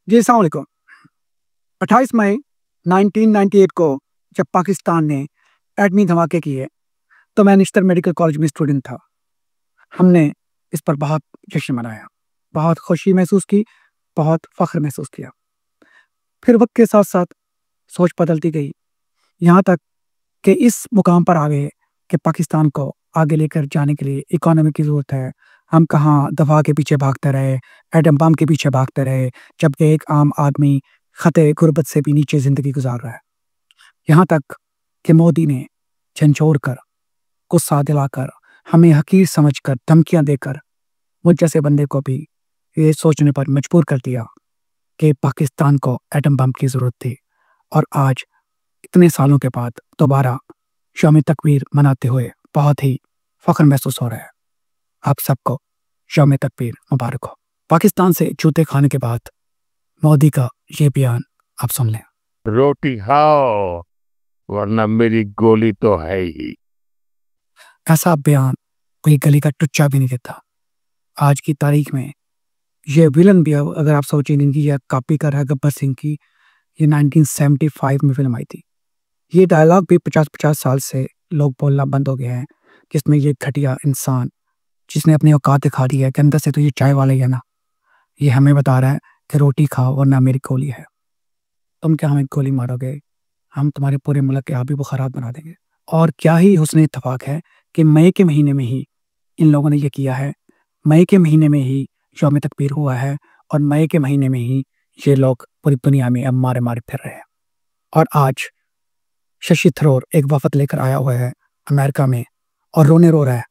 जी अस्सलाम वालेकुम। 28 मई 1998 को जब पाकिस्तान ने एटमी धमाके किए, तो मैं निश्तर मेडिकल कॉलेज में स्टूडेंट था। हमने इस पर बहुत जश्न मनाया, बहुत खुशी महसूस की, बहुत फ़ख्र महसूस किया। फिर वक़्त के साथ-साथ सोच बदलती गई, यहाँ तक कि इस मुकाम पर आ गए कि पाकिस्तान को आगे लेकर जाने के लिए इकोनॉमी की ज़रूरत है। हम कहाँ दफ़ा के पीछे भागते रहे, एटम बम के पीछे भागते रहे, जबकि एक आम आदमी ख़तरे गुर्बत से भी नीचे ज़िंदगी गुज़ार रहा है। यहाँ तक कि मोदी ने झंझोड़ कर, गुस्सा दिलाकर, हमें हक़ीर समझकर, धमकियाँ देकर मुझ जैसे बंदे को भी ये सोचने पर मजबूर कर दिया कि पाकिस्तान को एटम बम की ज़रूरत थी। और आज इतने सालों के बाद दोबारा यौम तकबीर मनाते हुए बहुत ही फ़ख्र महसूस हो रहा है। आप सबको यौम तकबीर मुबारक हो। पाकिस्तान से जूते खाने के बाद मोदी का ये बयान आप सुन लें। रोटी खाओ वरना मेरी गोली तो है ही। ऐसा बयान कोई गली का टुच्चा भी नहीं देता। आज की तारीख में ये विलन भी, अगर आप सोचें, इनकी यह कॉपी कर रहा है गब्बर सिंह की। ये 1975 में फिल्म आई थी। ये डायलॉग भी 50-50 साल से लोग बोलना बंद हो गए हैं, जिसमें ये घटिया इंसान जिसने अपनी औकात दिखा दी है कि अंदर से तो ये चाय वाला ही है ना, ये हमें बता रहा है कि रोटी खाओ वरना मेरी गोली है। तुम क्या हमें गोली मारोगे, हम तुम्हारे पूरे मुल्क के आबी बुखारात बना देंगे। और क्या ही हुस्न इत्तेफाक है कि मई के महीने में ही इन लोगों ने ये किया है। मई के महीने में ही यौम तकबीर हुआ है और मई के महीने में ही ये लोग पूरी दुनिया में अब मारे-मारे फिर रहे हैं। और आज शशि थरूर एक वफ़द लेकर आया हुआ है अमेरिका में और रोने रो रहा है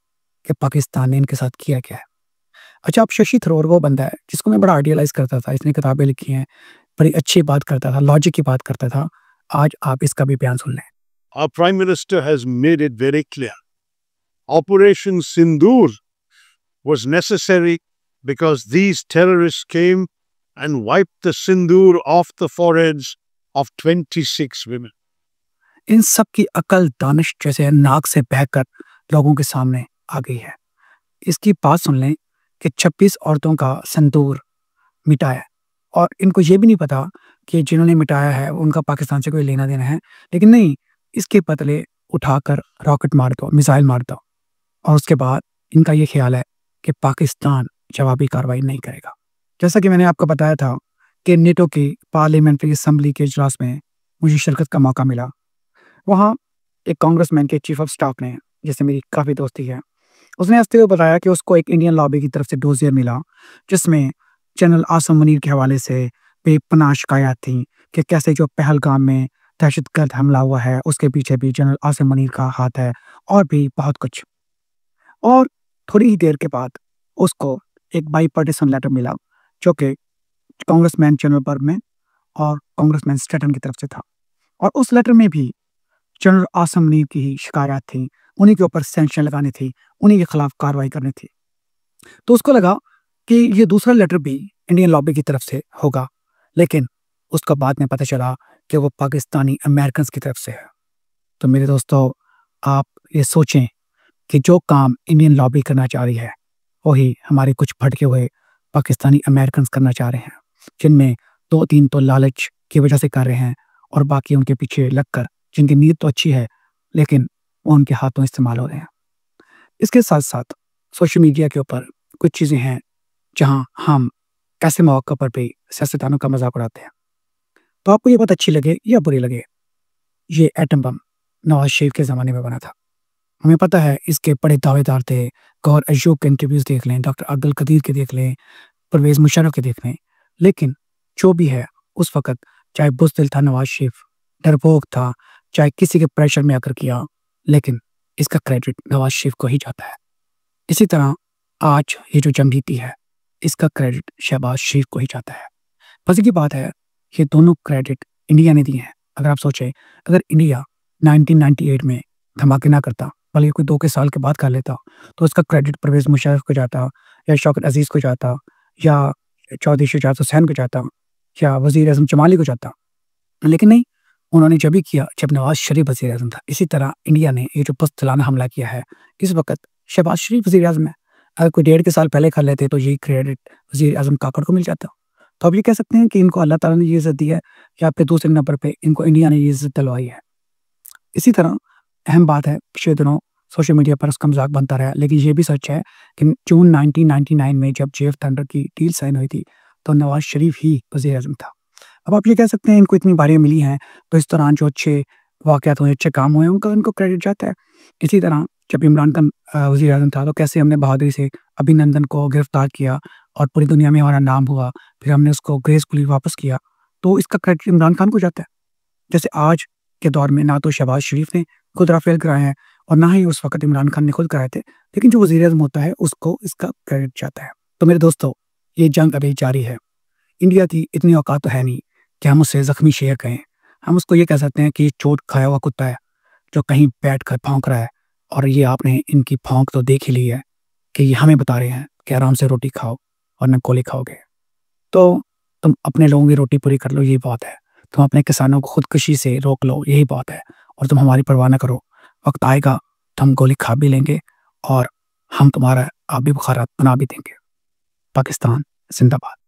कि पाकिस्तान ने इनके साथ किया क्या है। अच्छा, अब शशि थरूर वो बंदा है जिसको मैं बड़ा आइडियलाइज़ करता था। इसने किताबें लिखी हैं, बड़ी अच्छी बात करता था, लॉजिक की बात करता था। आज आप इसका भी बयान सुन लें। Our Prime Minister has made it very clear. Operation Sindoor was necessary because these terrorists came and wiped the sindoor off the foreheads of 26 women. इन सब की अकल दानिश जैसे नाक से बहकर लोगों के सामने आ गई है। इसकी बात सुन लें कि 26 औरतों का सिंदूर मिटाया और इनको ये भी नहीं पता कि जिन्होंने मिटाया है उनका पाकिस्तान से कोई लेना देना है। लेकिन नहीं, इसके बदले उठाकर रॉकेट मार दो, मिसाइल मार दो और उसके बाद इनका ये ख्याल है कि पाकिस्तान जवाबी कार्रवाई नहीं करेगा। जैसा कि मैंने आपको बताया था कि नेटो की पार्लियामेंट्री असेंबली के इजलास में मुझे शिरकत का मौका मिला। वहाँ एक कांग्रेसमैन के चीफ ऑफ स्टाफ ने, जिससे मेरी काफ़ी दोस्ती है, उसने हँसते हुए बताया कि उसको एक इंडियन लॉबी की तरफ से डोज़ियर मिला, जिसमें जनरल आसिम मुनीर के हवाले से बेपनाह शिकायत थी कि कैसे जो पहलगाम में दहशतगर्द हमला हुआ है, उसके पीछे भी जनरल आसिम मुनीर का हाथ है और भी बहुत कुछ। और थोड़ी ही देर के बाद उसको एक बाईपार्टिसन लेटर मिला, जो कि कांग्रेसमैन जनरल बर्गमैन और कांग्रेसमैन स्टेटन की तरफ से था। और उस लेटर में भी जनरल आसिम मुनीर की ही शिकायत थी, उन्हीं के ऊपर सैंक्शन लगानी थी, उन्हीं के खिलाफ कार्रवाई करनी थी। तो उसको लगा कि ये दूसरा लेटर भी इंडियन लॉबी की तरफ से होगा, लेकिन उसको बाद में पता चला कि वो पाकिस्तानी अमेरिकन्स की तरफ से है। तो मेरे दोस्तों, आप ये सोचें कि जो काम इंडियन लॉबी करना चाह रही है, वही हमारे कुछ भटके हुए पाकिस्तानी अमेरिकन्स करना चाह रहे हैं, जिनमें 2-3 तो लालच की वजह से कर रहे हैं और बाकी उनके पीछे लगकर, जिनकी नीयत तो अच्छी है लेकिन वो उनके हाथों इस्तेमाल हो रहे हैं। इसके साथ-साथ सोशल मीडिया के ऊपर कुछ चीज़ें हैं जहाँ हम ऐसे मौक़ों पर भी सियासतदानों का मज़ाक उड़ाते हैं। तो आपको ये बात अच्छी लगे या बुरी लगे, ये एटम बम नवाज़ शरीफ के ज़माने में बना था। हमें पता है इसके बड़े दावेदार थे। गौहर अय्यूब के इंटरव्यूज़ देख लें, डॉक्टर अब्दुल कदीर के देख लें, परवेज़ मुशर्रफ के देख लें। लेकिन जो भी है, उस वक़्त चाहे बुज़दिल था नवाज़ शरीफ, डरपोक था, चाहे किसी के प्रेशर में आकर किया, लेकिन इसका क्रेडिट नवाज़ शरीफ को ही जाता है। इसी तरह आज ये जो जंग जीती है, इसका क्रेडिट शहबाज शरीफ को ही जाता है। मज़े की बात है, ये दोनों क्रेडिट इंडिया ने दिए हैं। अगर आप सोचें, अगर इंडिया 1998 में धमाके ना करता, भले कोई 2 के साल के बाद कर लेता, तो इसका क्रेडिट परवेज़ मुशर्रफ को जाता या शौकत अज़ीज़ को जाता या चौधरी शुजात हुसैन को जाता या वज़ीर आज़म जमाली को जाता। लेकिन नहीं, उन्होंने जब भी किया जब नवाज़ शरीफ वज़ीर आज़म था। इसी तरह इंडिया ने ये जो बुज़दिलाना हमला किया है, इस वक़्त शहबाज शरीफ वज़ीर आज़म है। अगर कोई 1.5 के साल पहले कर लेते तो ये क्रेडिट वज़ीर आज़म काकड़ को मिल जाता। तो आप ये कह सकते हैं कि इनको अल्लाह ताला ने ये इज़्ज़त दी है या फिर दूसरे नंबर पे इनको इंडिया ने ये इज़्ज़त दिलवाई है। इसी तरह अहम बात है, पिछले दिनों सोशल मीडिया पर उसका मज़ाक बनता रहा, लेकिन ये भी सच है कि जून 1999 में जब जेएफ थंडर की डील साइन हुई थी, तो नवाज़ शरीफ ही वज़ीर-ए-आज़म था। अब आप ये कह सकते हैं इनको इतनी बारियाँ मिली हैं, तो इस दौरान जो अच्छे वाक़यात हुए, अच्छे काम हुए, उनका इनको क्रेडिट जाता है। इसी तरह जब इमरान खान वज़ीर-ए-आज़म था, तो कैसे हमने बहादुरी से अभिनंदन को गिरफ्तार किया और पूरी दुनिया में हमारा नाम हुआ, फिर हमने उसको ग्रेसफुली वापस किया, तो इसका क्रेडिट इमरान खान को जाता है। जैसे आज के दौर में ना तो शहबाज़ शरीफ ने खुद राफ़ेल कराए हैं और ना ही उस वक़्त इमरान खान ने खुद कराए थे, लेकिन जो वज़ीर-ए-आज़म होता है उसको इसका क्रेडिट जाता है। तो मेरे दोस्तों, ये जंग अभी जारी है। इंडिया की इतनी औकात तो है नहीं कि हम उसे ज़ख्मी शेर कहें। हम उसको ये कह सकते हैं कि ये चोट खाया हुआ कुत्ता है, जो कहीं बैठकर भौंक रहा है और ये आपने इनकी भौंक तो देख ही ली है कि ये हमें बता रहे हैं कि आराम से रोटी खाओ वरना गोली खाओगे। तो तुम अपने लोगों की रोटी पूरी कर लो, यही बहुत है। तुम अपने किसानों को खुदकुशी से रोक लो, यही बहुत है। और तुम हमारी परवाह ना करो। वक़्त आएगा तो हम गोली खा भी लेंगे और हम तुम्हारा आबी बुखारा बना भी देंगे। पाकिस्तान ज़िंदाबाद।